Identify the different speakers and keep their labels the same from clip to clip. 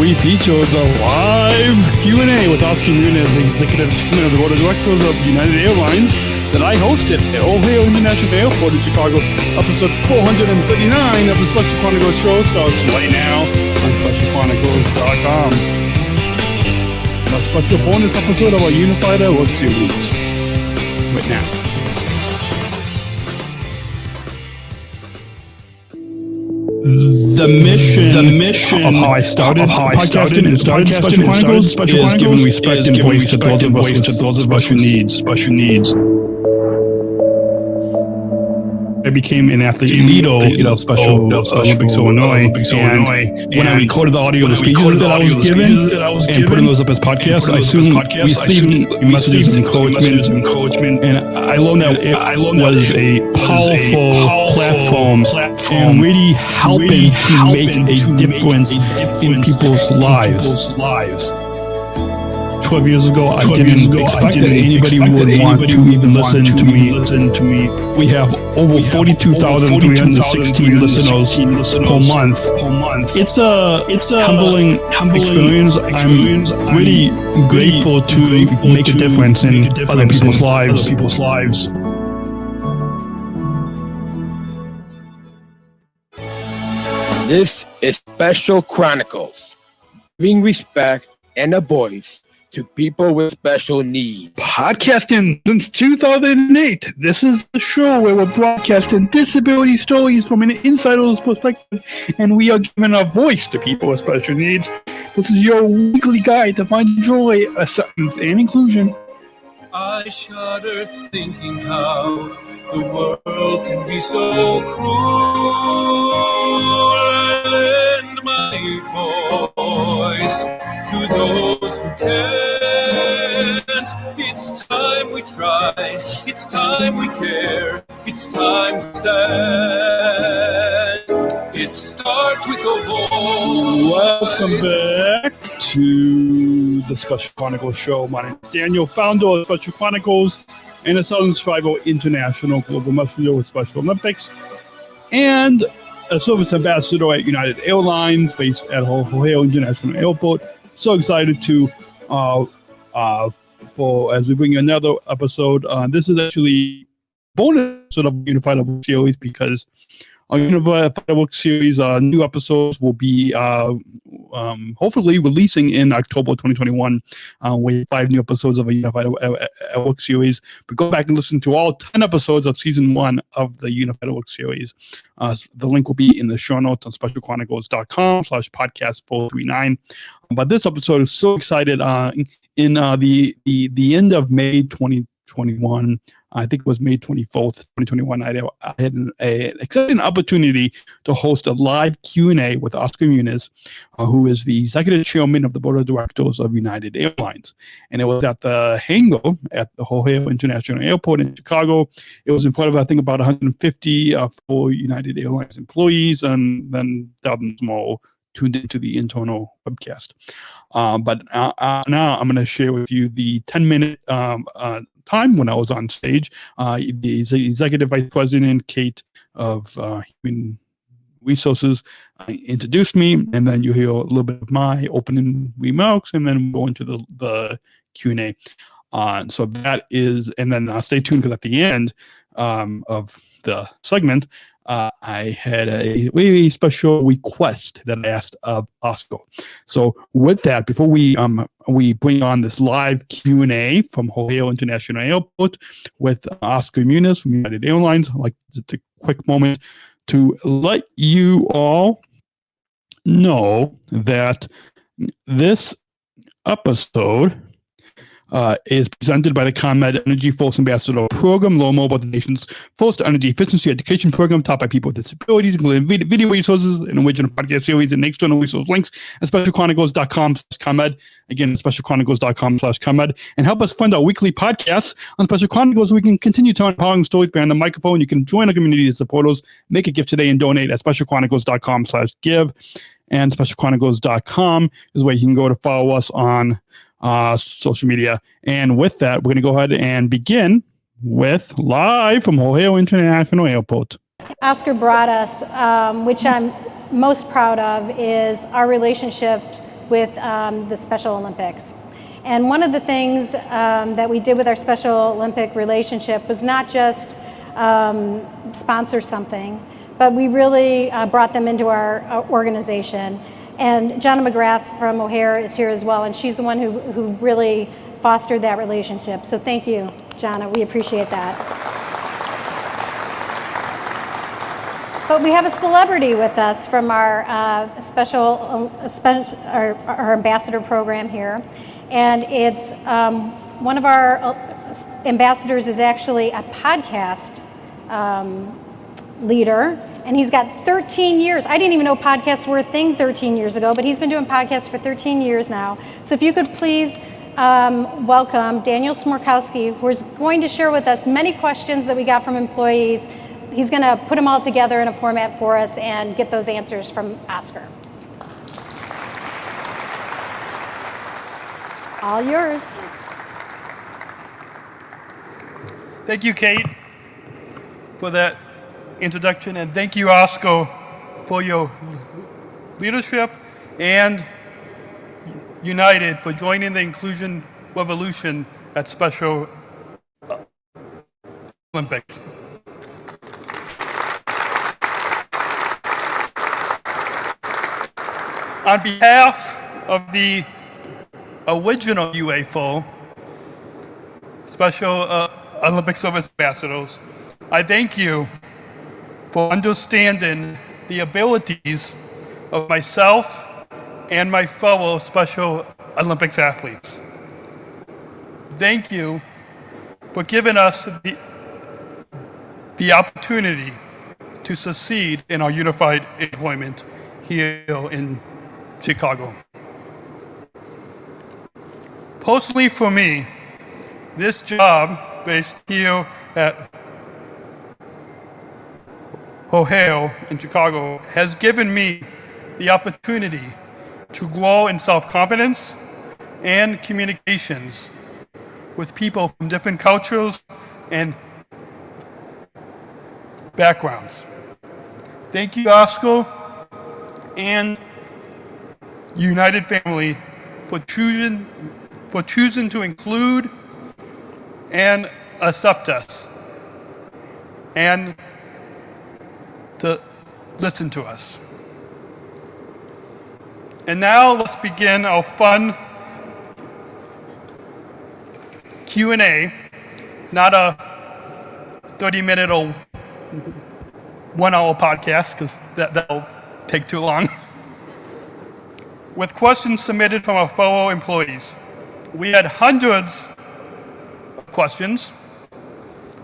Speaker 1: we feature the live Q&A with Oscar Munoz, the Executive Chairman of the Board of Directors of United Airlines, that I hosted at O'Hare International Airport in Chicago. Episode 439 of the Special Chronicles Show starts right now on SpecialChronicles.com. A special bonus episode of our UnifiedatWork series. Right now. The mission of how I started podcasting Special Chronicles is giving respect and voice to those of us with special needs. I became an athlete leader of Special Olympics Illinois, and when I recorded the audio of the speeches that I was given and putting those up as podcasts, I soon received messages of encouragement, and I learned that it was a powerful platform and really helping to make a difference in people's lives. 12 years ago, I didn't expect that anybody would want to even listen to me. We have over 42,316 listeners per month. It's a humbling experience. I'm really grateful to make a difference in other people's lives.
Speaker 2: This is Special Chronicles, giving respect and a voice to people with special needs.
Speaker 1: Podcasting since 2008. This is the show where we're broadcasting disability stories from an insider's perspective, and we are giving a voice to people with special needs. This is your weekly guide to find joy, acceptance, and inclusion.
Speaker 3: I shudder thinking how the world can be so cruel. I lend my voice to those who can't. It's time we try, it's time we care, it's time to stand. It starts with a voice.
Speaker 1: Welcome back to the Special Chronicles Show. My name is Daniel, founder of Special Chronicles and a Southern Tribal International Global Messenger with Special Olympics, and a service ambassador at United Airlines based at O'Hare International Airport. So excited to for as we bring you another episode. This is actually bonus sort of UnifiedatWork series, because our UnifiedatWork series new episodes will be hopefully releasing in October 2021 with 5 new episodes of a UnifiedatWork series. But go back and listen to all 10 episodes of season 1 of the UnifiedatWork series. The link will be in the show notes on SpecialChronicles.com/podcast439. But this episode is so excited. In the end of May 2021, I think it was May 24th, 2021, I had an exciting opportunity to host a live Q&A with Oscar Munoz, who is the Executive Chairman of the Board of Directors of United Airlines. And it was at the hangar at the O'Hare International Airport in Chicago. It was in front of, I think, about 150 for United Airlines employees, and then thousands more tuned into the internal webcast. But now I'm going to share with you the 10-minute time when I was on stage. The Executive Vice President, Kate, of Human Resources introduced me, and then you hear a little bit of my opening remarks, and then we'll go into the Q&A. So that is, and then stay tuned, because at the end of the segment, I had a very special request that I asked of Oscar. So with that, before we bring on this live Q&A from O'Hare International Airport with Oscar Munoz from United Airlines, I'd like to take a quick moment to let you all know that this episode is presented by the ComEd Energy Force Ambassador Program, learn more about the nation's first energy efficiency education program taught by people with disabilities, including video resources, an original podcast series, and external resource links at SpecialChronicles.com/ComEd. Again, SpecialChronicles.com/ComEd. And help us fund our weekly podcasts on Special Chronicles so we can continue telling empowering stories behind the microphone. You can join our community as supporters, make a gift today, and donate at SpecialChronicles.com/give. And SpecialChronicles.com is where you can go to follow us on social media. And with that, we're going to go ahead and begin with live from O'Hare International Airport.
Speaker 4: Oscar brought us, which I'm most proud of, is our relationship with the Special Olympics. And one of the things that we did with our Special Olympic relationship was not just sponsor something, but we really brought them into our organization. And Jonna McGrath from O'Hare is here as well, and she's the one who really fostered that relationship. So thank you, Jonna. We appreciate that. But we have a celebrity with us from our our ambassador program here, and it's one of our ambassadors is actually a podcast leader, and he's got 13 years. I didn't even know podcasts were a thing 13 years ago, but he's been doing podcasts for 13 years now. So if you could please welcome Daniel Smrokowski, who is going to share with us many questions that we got from employees. He's going to put them all together in a format for us and get those answers from Oscar. All yours.
Speaker 1: Thank you, Kate, for that introduction, and thank you, Oscar, for your leadership, and United for joining the inclusion revolution at Special Olympics. On behalf of the original UFO, Special Olympic Service Ambassadors, I thank you for understanding the abilities of myself and my fellow Special Olympics athletes. Thank you for giving us the opportunity to succeed in our unified employment here in Chicago. Personally, for me, this job based here at O'Hare in Chicago has given me the opportunity to grow in self-confidence and communications with people from different cultures and backgrounds. Thank you, Oscar, and United family for choosing to include and accept us and to listen to us. And now let's begin our fun Q&A, not a 30-minute or 1-hour podcast, because that'll take too long. With questions submitted from our fellow employees. We had hundreds of questions,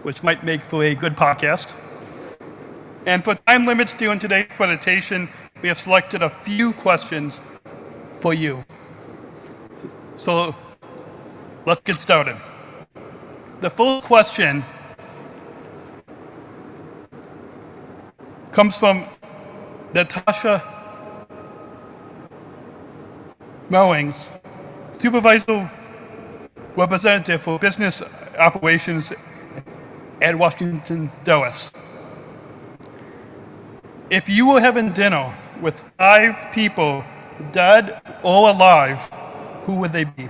Speaker 1: which might make for a good podcast. And for time limits during today's presentation, we have selected a few questions for you. So let's get started. The first question comes from Natasha Mowings, Supervisor Representative for Business Operations at Washington Dulles. If you were having dinner with 5 people, dead or alive, who would they be?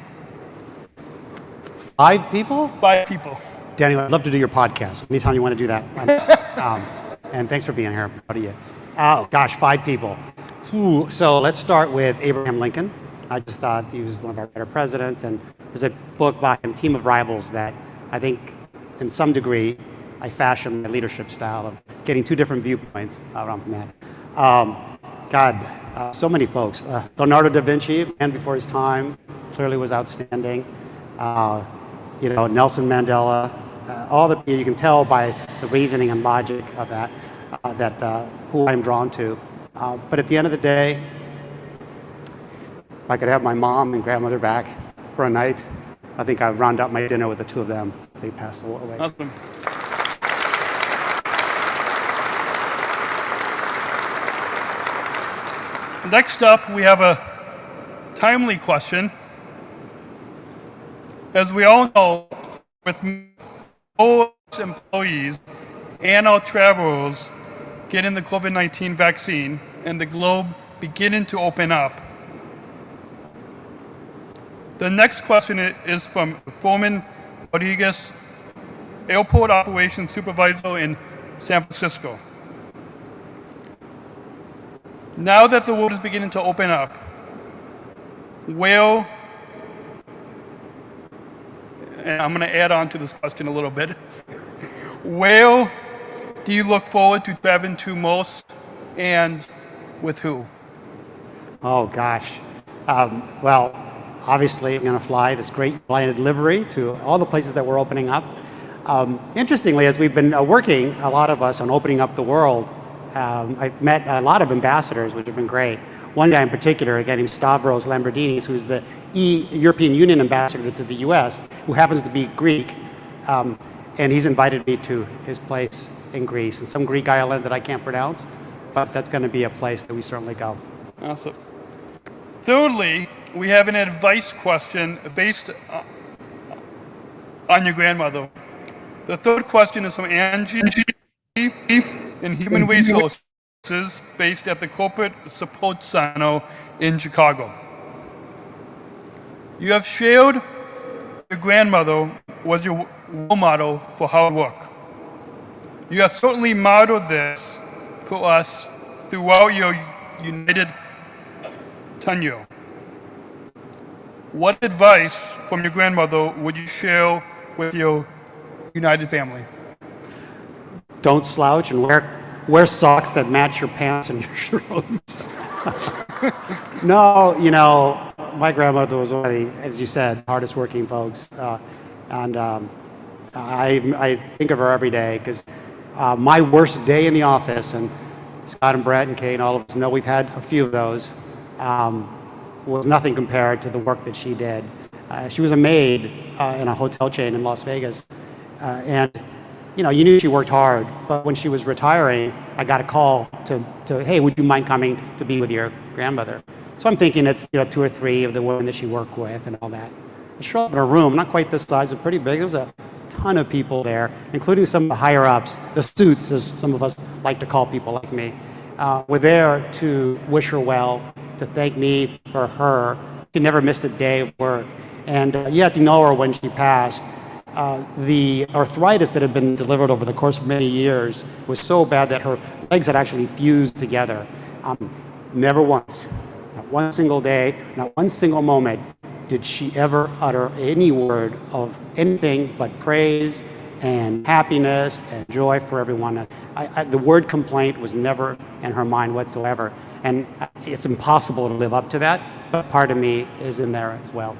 Speaker 5: 5 people?
Speaker 1: 5 people.
Speaker 5: Daniel, I'd love to do your podcast. Anytime you want to do that. And thanks for being here. I'm proud of you. Oh, gosh, 5 people. So let's start with Abraham Lincoln. I just thought he was one of our better presidents. And there's a book by him, Team of Rivals, that I think, in some degree, I fashioned my leadership style of getting 2 different viewpoints around from that. So many folks. Leonardo da Vinci, man before his time, clearly was outstanding. Nelson Mandela, all the you can tell by the reasoning and logic of that who I'm drawn to. But at the end of the day, if I could have my mom and grandmother back for a night, I think I'd round out my dinner with the 2 of them if they pass away.
Speaker 1: Awesome. Next up, we have a timely question. As we all know, with most employees and our travelers getting the COVID-19 vaccine and the globe beginning to open up, The next question is from Foreman Rodriguez, Airport Operations Supervisor in San Francisco. Now that the world is beginning to open up, and I'm going to add on to this question a little bit, where do you look forward to traveling to most, and with who?
Speaker 5: Oh, gosh. Well, obviously, I'm going to fly this great United livery to all the places that we're opening up. Interestingly, as we've been working, a lot of us, on opening up the world, I've met a lot of ambassadors, which have been great. One guy in particular, a guy named Stavros Lambridinis, who's the European Union ambassador to the US, who happens to be Greek, and he's invited me to his place in Greece, in some Greek island that I can't pronounce, but that's going to be a place that we certainly go.
Speaker 1: Awesome. Thirdly, we have an advice question based on your grandmother. The third question is from Angie in Human Resources, based at the Corporate Support Center in Chicago. You have shared your grandmother was your role model for hard work. You have certainly modeled this for us throughout your United tenure. What advice from your grandmother would you share with your United family?
Speaker 5: Don't slouch and wear socks that match your pants and your shoes. No, my grandmother was one of the, as you said, hardest working folks. And I think of her every day because my worst day in the office, and Scott and Brett and Kate and all of us know we've had a few of those, was nothing compared to the work that she did. She was a maid in a hotel chain in Las Vegas. And you knew she worked hard, but when she was retiring, I got a call to hey, would you mind coming to be with your grandmother? So I'm thinking it's 2 or 3 of the women that she worked with and all that. I showed up in a room, not quite this size, but pretty big. There was a ton of people there, including some of the higher ups, the suits, as some of us like to call people like me, were there to wish her well, to thank me for her. She never missed a day of work. And you had to know her when she passed. The arthritis that had been delivered over the course of many years was so bad that her legs had actually fused together. Never once, not one single day, not one single moment did she ever utter any word of anything but praise and happiness and joy for everyone. The word complaint was never in her mind whatsoever. And it's impossible to live up to that, but part of me is in there as well.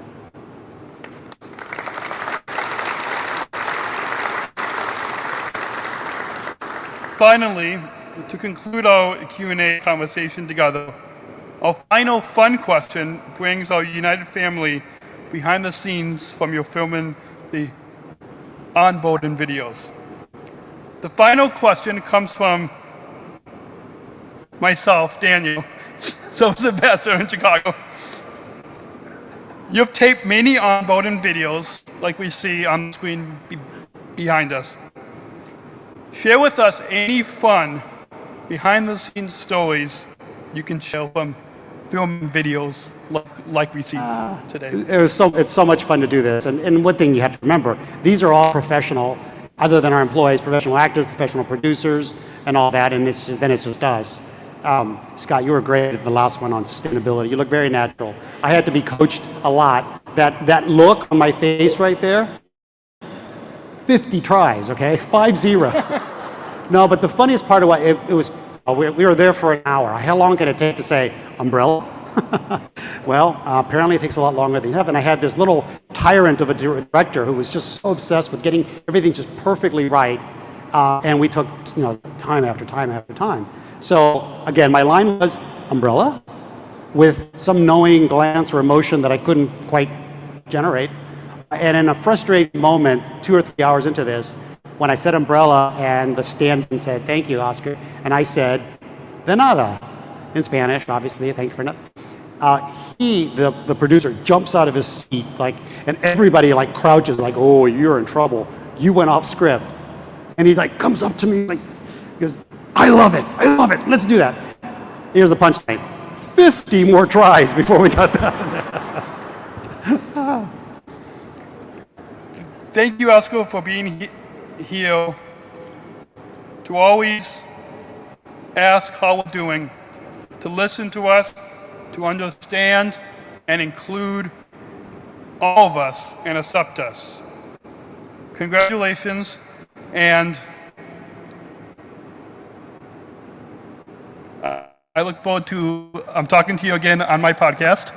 Speaker 1: Finally, to conclude our Q&A conversation together, our final fun question brings our United family behind the scenes from your filming the onboarding videos. The final question comes from myself, Daniel, Sales Ambassador in Chicago. You've taped many onboarding videos like we see on the screen behind us. Share with us any fun behind-the-scenes stories you can share from film videos like we see today.
Speaker 5: It's so much fun to do this. And one thing you have to remember, these are all professional, other than our employees, professional actors, professional producers, and all that, and it's just us. Scott, you were great at the last one on sustainability. You look very natural. I had to be coached a lot. That look on my face right there, 50 tries, okay? 5-0. No, but the funniest part of what it was, we were there for an hour. How long can it take to say umbrella? Well, apparently it takes a lot longer than you have. And I had this little tyrant of a director who was just so obsessed with getting everything just perfectly right. And we took, time after time after time. So again, my line was umbrella with some knowing glance or emotion that I couldn't quite generate. And in a frustrating moment, 2 or 3 hours into this, when I said umbrella and the stand-in said, thank you, Oscar, and I said, de nada, in Spanish, obviously, thank you for nothing. The producer, jumps out of his seat, and everybody crouches oh, you're in trouble. You went off script. And he comes up to me, goes, I love it, let's do that. Here's the punchline. 50 more tries before we got done.
Speaker 1: Thank you, Oscar, for being here to always ask how we're doing, to listen to us, to understand and include all of us and accept us. Congratulations, and I look forward to talking to you again on my podcast.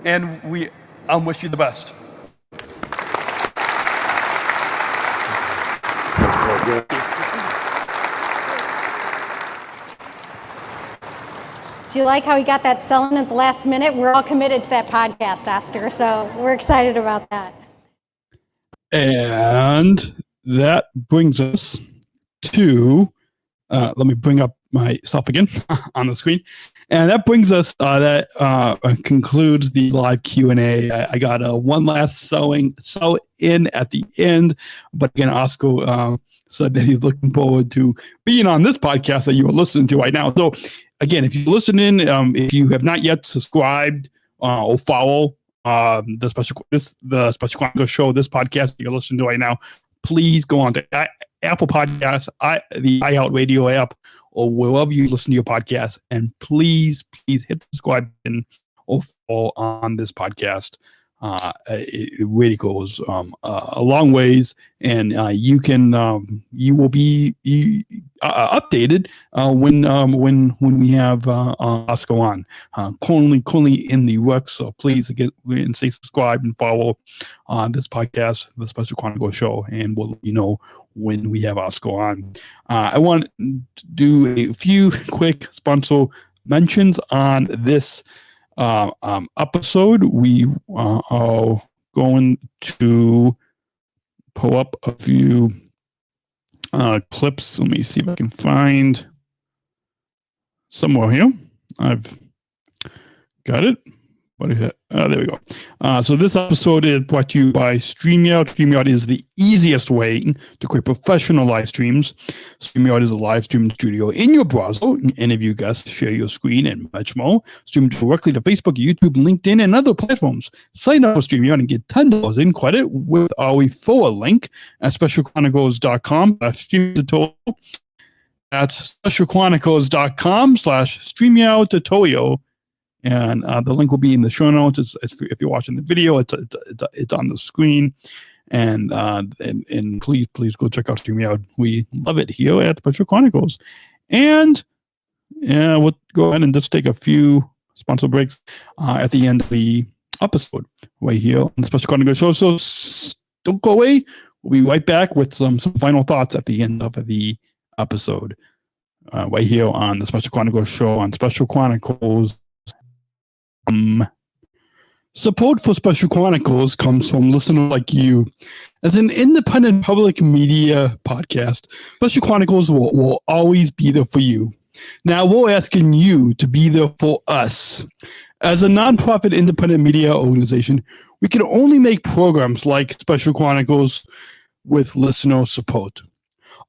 Speaker 1: And I wish you the best.
Speaker 4: Do you like how he got that selling at the last minute? We're all committed to that podcast, Oscar, so we're excited about that.
Speaker 1: And that brings us to, let me bring up myself again on the screen. And that brings us, concludes the live Q&A. I got one last sell in at the end. But again, Oscar said that he's looking forward to being on this podcast that you are listening to right now. So again, if you're listening, if you have not yet subscribed or follow the Special Chronicles Show, this podcast you're listening to right now, please go on to Apple Podcasts, the iHeartRadio app, or wherever you listen to your podcast, and please hit the subscribe button or follow on this podcast. It really goes a long ways, and you will be updated when we have Oscar on. Currently in the works, so please get and say subscribe and follow this podcast, the Special Chronicles Show, and we'll let you know when we have Oscar on. I want to do a few quick sponsor mentions on this episode. We are going to pull up a few clips. Let me see if I can find somewhere here. I've got it. There we go. So this episode is brought to you by StreamYard. StreamYard is the easiest way to create professional live streams. StreamYard is a live streaming studio in your browser. Interview guests, share your screen, and much more. Stream directly to Facebook, YouTube, LinkedIn, and other platforms. Sign up for StreamYard and get $10 in credit with our referral link at SpecialChronicles.com/stream-tutorial. That's SpecialChronicles.com/StreamYard tutorial. And the link will be in the show notes. If you're watching the video, it's on the screen. And please go check out StreamYard. We love it here at Special Chronicles. And we'll go ahead and just take a few sponsor breaks at the end of the episode right here on the Special Chronicles Show. So don't go away. We'll be right back with some final thoughts at the end of the episode right here on the Special Chronicles Show on Special Chronicles. Support for Special Chronicles comes from listeners like you. As an independent public media podcast, Special Chronicles will always be there for you. Now we're asking you to be there for us. As a nonprofit independent media organization, we can only make programs like Special Chronicles with listener support.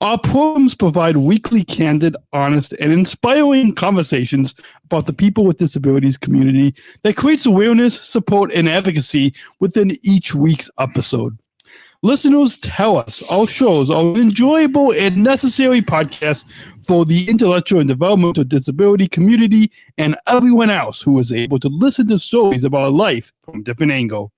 Speaker 1: Our programs provide weekly, candid, honest, and inspiring conversations about the people with disabilities community that creates awareness, support, and advocacy within each week's episode. Listeners tell us our shows are an enjoyable and necessary podcast for the intellectual and developmental disability community and everyone else who is able to listen to stories about life from a different angle.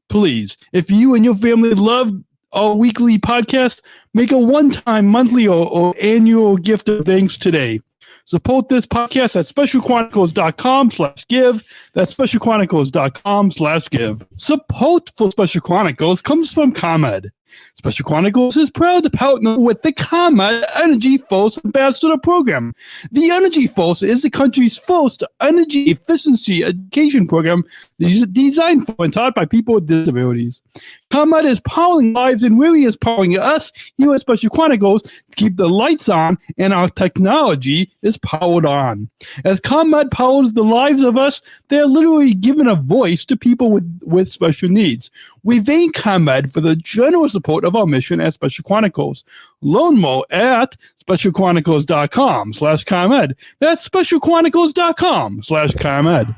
Speaker 1: Please, if you and your family love our weekly podcast, make a one-time, monthly, or annual gift of thanks today. Support this podcast at SpecialChronicles.com/give. That's SpecialChronicles.com/give. Support for Special Chronicles comes from ComEd. Special Chronicles is proud to partner with the ComEd Energy Force Ambassador Program. The Energy Force is the country's first energy efficiency education program designed for and taught by people with disabilities. ComEd is powering lives and really is powering us here at Special Chronicles to keep the lights on and our technology is powered on. As ComEd powers the lives of us, they're literally giving a voice to people with special needs. We thank ComEd for the generous support of our mission at Special Chronicles. Learn more at SpecialChronicles.com/ComEd. That's SpecialChronicles.com/ComEd.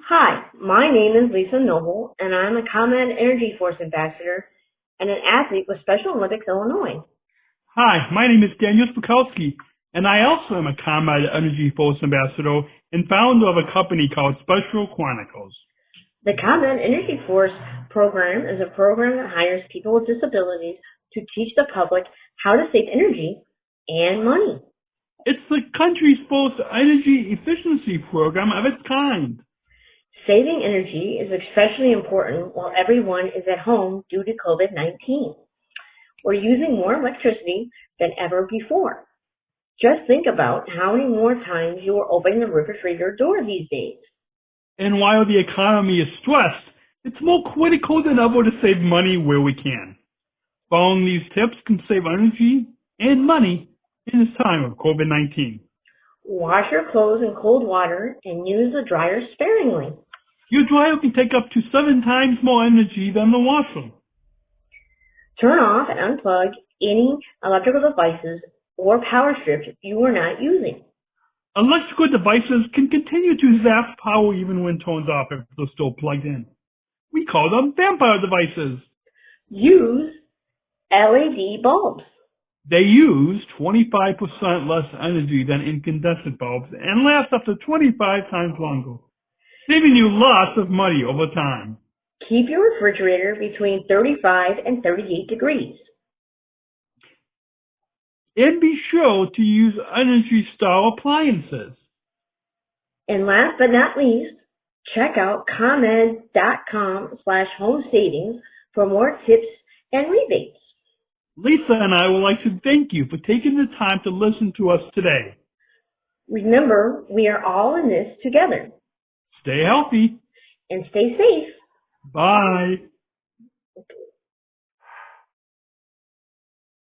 Speaker 6: Hi, my name is Lisa Noble, and I'm a ComEd Energy Force Ambassador and an athlete with Special Olympics Illinois.
Speaker 1: Hi, my name is Daniel Smrokowski, and I also am a ComEd Energy Force Ambassador and founder of a company called Special Chronicles.
Speaker 6: The ComEd Energy Force program is a program that hires people with disabilities to teach the public how to save energy and money.
Speaker 1: It's the country's first energy efficiency program of its kind.
Speaker 6: Saving energy is especially important while everyone is at home due to COVID-19. We're using more electricity than ever before. Just think about how many more times you are opening the refrigerator door these days.
Speaker 1: And while the economy is stressed, it's more critical than ever to save money where we can. Following these tips can save energy and money in this time of COVID-19.
Speaker 6: Wash your clothes in cold water and use the dryer sparingly.
Speaker 1: Your dryer can take up to 7 times more energy than the washer.
Speaker 6: Turn off and unplug any electrical devices or power strips you are not using.
Speaker 1: Electrical devices can continue to zap power even when turned off if they're still plugged in. We call them vampire devices.
Speaker 6: Use LED bulbs.
Speaker 1: They use 25% less energy than incandescent bulbs and last up to 25 times longer, saving you lots of money over time.
Speaker 6: Keep your refrigerator between 35 and 38 degrees.
Speaker 1: And be sure to use Energy Star appliances.
Speaker 6: And last but not least, check out ComEd.com/home savings for more tips and rebates.
Speaker 1: Lisa and I would like to thank you for taking the time to listen to us today.
Speaker 6: Remember, we are all in this together.
Speaker 1: Stay healthy.
Speaker 6: And stay safe.
Speaker 1: Bye.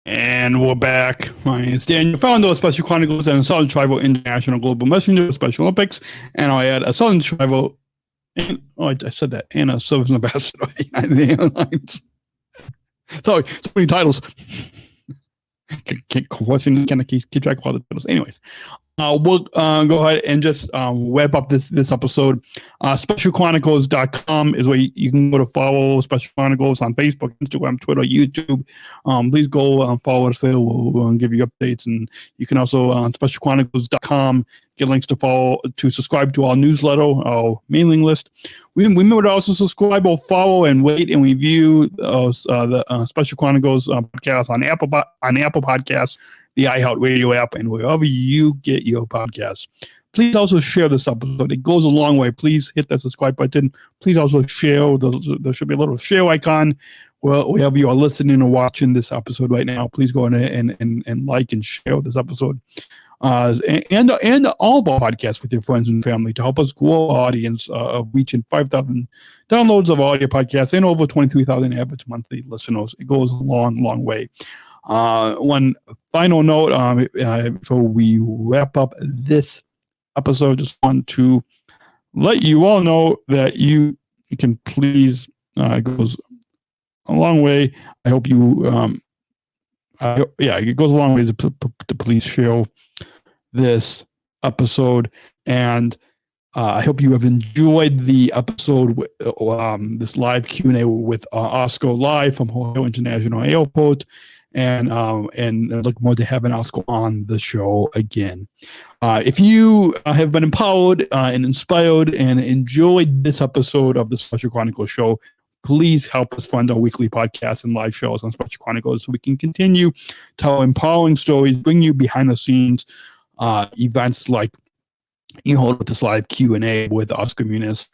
Speaker 1: And we're back. My name is Daniel, founder of Special Chronicles and Southern Tribal International Global Messenger of Special Olympics. And I had a Southern Tribal, and I said that, and a Service Ambassador of United Airlines. Sorry, so many titles. Can't keep track of all the titles. Anyways, we'll go ahead and just wrap up this episode. SpecialChronicles.com is where you can go to follow Special Chronicles on Facebook, Instagram, Twitter, YouTube. Please go follow us there. We'll give you updates. And you can also on SpecialChronicles.com get links to subscribe to our newsletter, our mailing list. Remember to also subscribe or follow and rate and review the Special Chronicles podcast on Apple Podcasts, the iHeartRadio app, and wherever you get your podcasts. Please also share this episode. It goes a long way. Please hit that subscribe button. Please also share. There should be a little share icon wherever you are listening or watching this episode right now. Please go in and like and share this episode. And all of our podcasts with your friends and family to help us grow our audience of reaching 5,000 downloads of audio podcasts and over 23,000 average monthly listeners. It goes a long, long way. One final note before we wrap up this episode, just want to let you all know that you can please, it goes a long way. I hope you, it goes a long way to please share this episode, and I hope you have enjoyed the episode, this live Q&A with Oscar live from Ohio International Airport, and look forward to having Oscar on the show again. If you have been empowered and inspired and enjoyed this episode of the Special Chronicles Show, please help us fund our weekly podcasts and live shows on Special Chronicles so we can continue to tell empowering stories, bring you behind the scenes events like with this live Q&A with Oscar Munoz,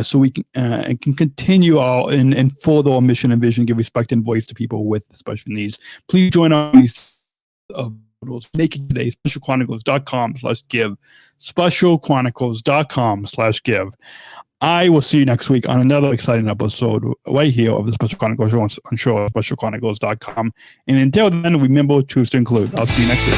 Speaker 1: so we can continue and further our mission and vision, give respect and voice to people with special needs. Please join us making today. SpecialChronicles.com/give. SpecialChronicles.com/give. I will see you next week on another exciting episode right here of the Special Chronicles Show on SpecialChronicles.com. And until then, remember to include. I'll see you next week.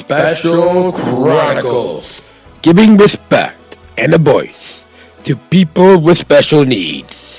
Speaker 2: Special Chronicles, giving respect and a voice to people with special needs.